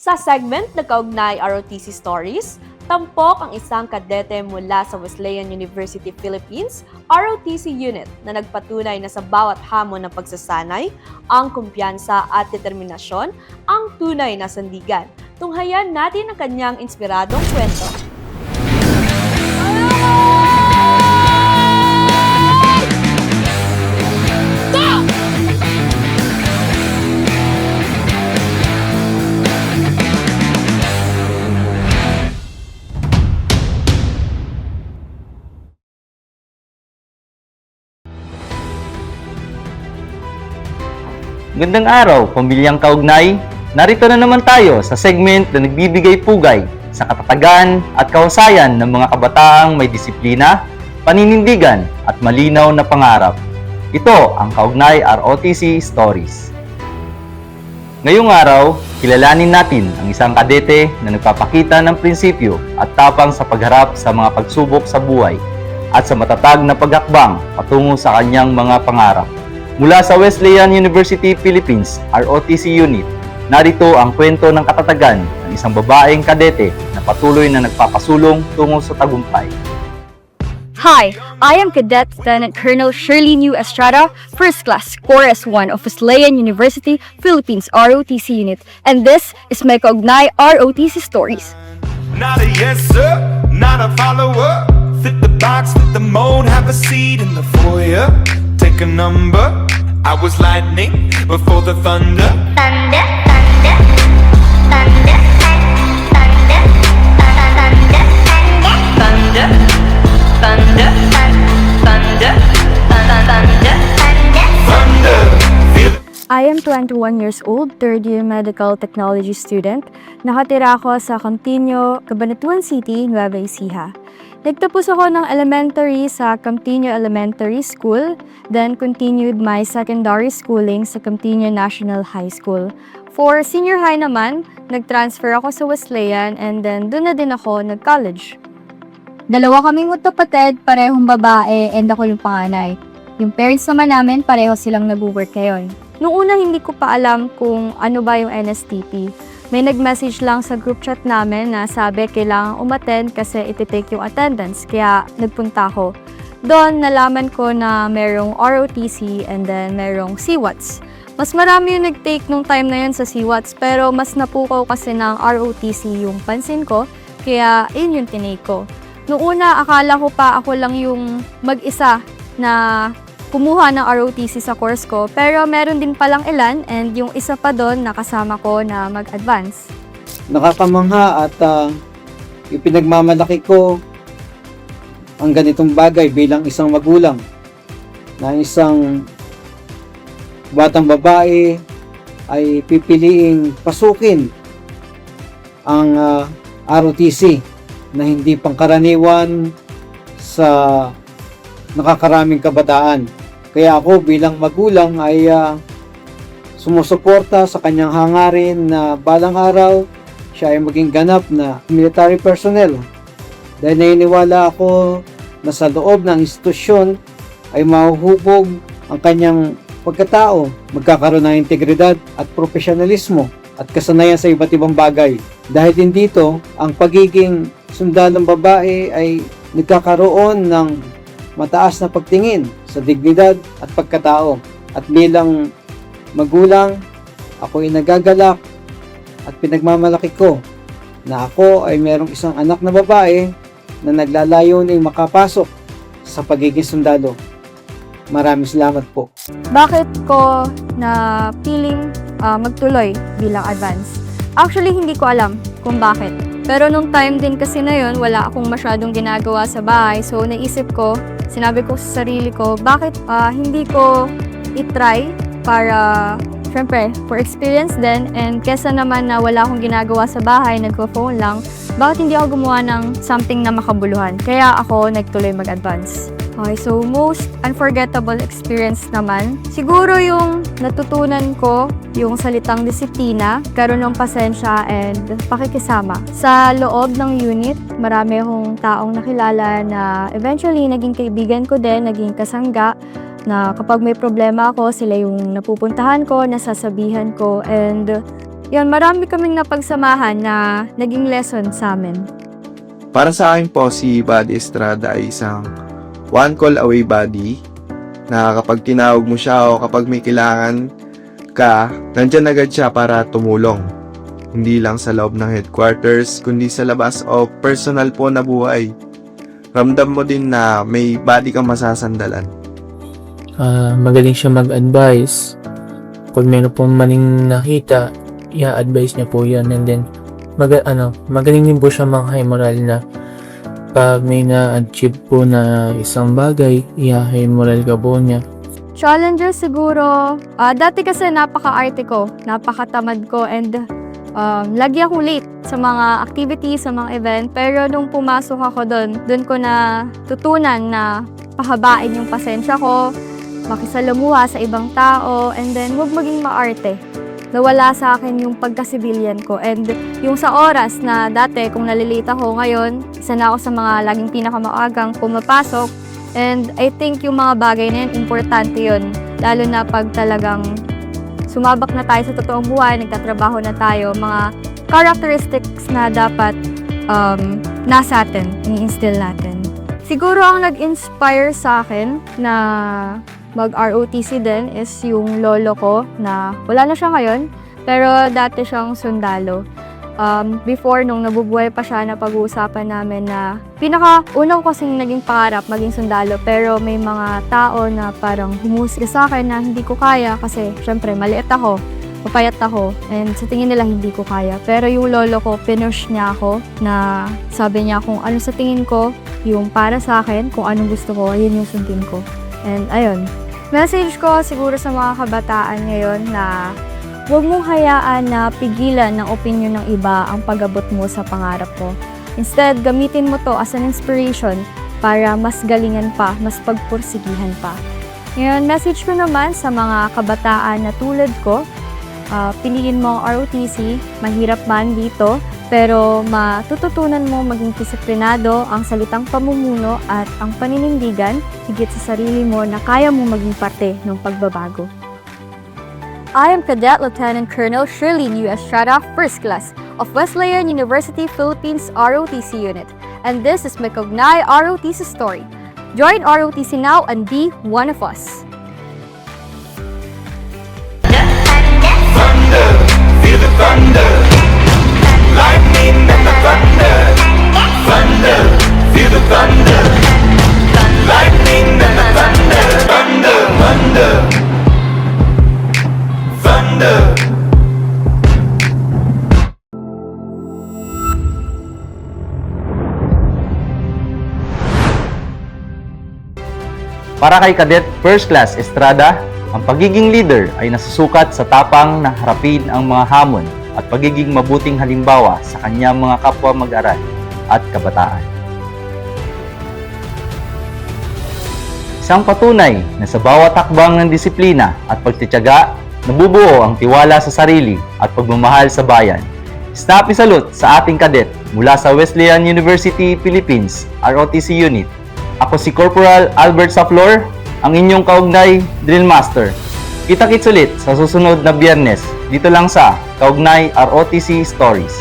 Sa segment na kaugnay ROTC Stories, tampok ang isang kadete mula sa Wesleyan University Philippines ROTC unit na nagpatunay na sa bawat hamon ng pagsasanay, ang kumpiyansa at determinasyon ang tunay na sandigan. Tunghayan natin ang kanyang inspiradong kwento. Gandang araw, pamilyang kaugnay. Narito na naman tayo sa segment na nagbibigay pugay sa katatagan at kahusayan ng mga kabataang may disiplina, paninindigan at malinaw na pangarap. Ito ang Kaugnay ROTC Stories. Ngayong araw, kilalanin natin ang isang kadete na nagpapakita ng prinsipyo at tapang sa pagharap sa mga pagsubok sa buhay at sa matatag na paghakbang patungo sa kanyang mga pangarap. Mula sa Wesleyan University Philippines ROTC Unit, narito ang kwento ng katatagan ng isang babaeng kadete na patuloy na nagpapasulong tungo sa tagumpay. Hi, I am Cadet Lieutenant Colonel Shirley New Estrada, First Class, Chorus 1 of Wesleyan University Philippines ROTC Unit, and this is my Kaugnay ROTC Stories. Not a yes sir, not a follower. Fit the box, fit the mold, have a seat in the foyer. Take a number. I was lightning before the thunder. Thunder, thunder, thunder, thunder, thunder, thunder, thunder, thunder, thunder, Thunder. Feel I am 21 years old, third year medical technology student. Nakatira ako sa Camtino, Cabanatuan City, Nueva Ecija. Nagtapos ako ng elementary sa Camtino Elementary School, then continued my secondary schooling sa Camtino National High School. For senior high naman, nag-transfer ako sa Wesleyan and then doon na din ako nag-college. Dalawa kaming magkapatid, parehong babae and ako yung panganay. Yung parents naman namin, pareho silang nag-work ngayon. Noong una hindi ko pa alam kung ano ba yung NSTP. May nag-message lang sa group chat namin na sabi kailangan umattend kasi iti-take yung attendance, kaya nagpunta ako. Doon nalaman ko na merong ROTC and then merong CWATS. Mas marami yung nag-take nung time na yun sa CWATS pero mas napukaw kasi ng ROTC yung pansin ko, kaya yun yung tinake ko. Noong una akala ko pa ako lang yung mag-isa na kumuha ng ROTC sa course ko, pero meron din palang ilan and yung isa pa doon nakasama ko na mag-advance. Nakakamangha at ipinagmamalaki ko ang ganitong bagay bilang isang magulang na isang batang babae ay pipiliing pasukin ang ROTC na hindi pangkaraniwan sa nakakaraming kabataan. Kaya ako bilang magulang ay sumusuporta sa kanyang hangarin na balang araw siya ay maging ganap na military personnel. Dahil naniniwala ako na sa loob ng institusyon ay mahuhubog ang kanyang pagkatao, magkakaroon ng integridad at profesionalismo at kasanayan sa iba't ibang bagay. Dahil din dito, ang pagiging sundalong babae ay nagkakaroon ng mataas na pagtingin sa dignidad at pagkatao. At bilang magulang, ako ay nagagalak at pinagmamalaki ko na ako ay merong isang anak na babae na naglalayoning makapasok sa pagiging sundalo. Maraming salamat po. Bakit ko na piling magtuloy bilang advance? Actually, hindi ko alam kung bakit. Pero nung time din kasi na yun, wala akong masyadong ginagawa sa bahay. So naisip ko, sinabi ko sa sarili ko, bakit hindi ko itry para, syempre, for experience din. And kesa naman na wala akong ginagawa sa bahay, nagpo-phone lang, bakit hindi ako gumawa ng something na makabuluhan? Kaya ako nagtuloy mag-advance. Okay, so most unforgettable experience naman, siguro yung natutunan ko yung salitang disiplina, karoon ng pasensya and pakikisama. Sa loob ng unit, marami akong taong nakilala na eventually naging kaibigan ko din, naging kasangga, na kapag may problema ako, sila yung napupuntahan ko, nasasabihan ko, and Yun, marami kaming napagsamahan na naging lesson sa amin. Para sa akin po, si Buddy Estrada ay isang one call away buddy na kapag tinawag mo siya o kapag may kailangan ka, nandyan agad siya para tumulong. Hindi lang sa loob ng headquarters, kundi sa labas o personal po na buhay. Ramdam mo din na may buddy kang masasandalan. Magaling siya mag-advise. Kung meron pong maling nakita, i-advise niya po yan. And then, magaling din po siya mga moral na pag may na-achieve po na isang bagay, i-high moral ka po niya. Challenges siguro, dati kasi napaka-arte ko, napakatamad ko, and lagi akong late sa mga activities, sa mga event. Pero nung pumasok ako doon ko na tutunan na pahabain yung pasensya ko, makisalamuha sa ibang tao, and then huwag maging maarte. Nawala sa akin yung pagka-civilian ko. And yung sa oras na dati, kung nalilate ako ngayon, isa na ako sa mga laging pinakamaagang pumapasok. And I think yung mga bagay na yun, importante yun. Lalo na pag talagang sumabak na tayo sa totoong buhay, nagtatrabaho na tayo, mga characteristics na dapat nasa atin, i-instill natin. Siguro ang nag-inspire sa akin na mag-ROTC din is yung lolo ko na wala na siya ngayon, pero dati siyang sundalo. Before, nung nabubuhay pa siya, napag-uusapan namin na pinaka-una ko kasing naging pangarap maging sundalo, pero may mga tao na parang humusga sa akin na hindi ko kaya kasi syempre maliit ako, papayat ako, and sa tingin nila hindi ko kaya. Pero yung lolo ko, pinush niya ako na sabi niya kung ano sa tingin ko, yung para sa akin, kung anong gusto ko, yun yung sundin ko. And ayun, message ko siguro sa mga kabataan ngayon na huwag mong hayaan na pigilan ng opinion ng iba ang pag-abot mo sa pangarap mo. Instead, gamitin mo to as an inspiration para mas galingan pa, mas pagpursigihan pa. Ngayon, message ko naman sa mga kabataan na tulad ko, piliin mo ang ROTC, mahirap man dito, pero matututunan mo maging disiplinado, ang salitang pamumuno at ang paninindigan, higit sa sarili mo na kaya mo maging parte ng pagbabago. I am Cadet Lieutenant Colonel Shirlene U. Estrada, First Class of Wesleyan University Philippines ROTC Unit, and this is my Kaugnay ROTC story. Join ROTC now and be one of us. Thunder, feel the thunder. Lightning and the thunder. Thunder, feel the thunder. Lightning and the thunder. Thunder, thunder. Thunder. Para kay Cadet First Class Estrada, ang pagiging leader ay nasusukat sa tapang na harapin ang mga hamon at pagiging mabuting halimbawa sa kanyang mga kapwa mag-aral at kabataan. Isang patunay na sa bawat hakbang ng disiplina at pagtitiyaga, nabubuo ang tiwala sa sarili at pagmamahal sa bayan. Snap salute sa ating kadet mula sa Wesleyan University Philippines ROTC Unit. Ako si Corporal Albert Saflor, ang inyong kaugnay Drill Master. Kita-kits ulit sa susunod na Biyernes dito lang sa Kaugnay ROTC Stories.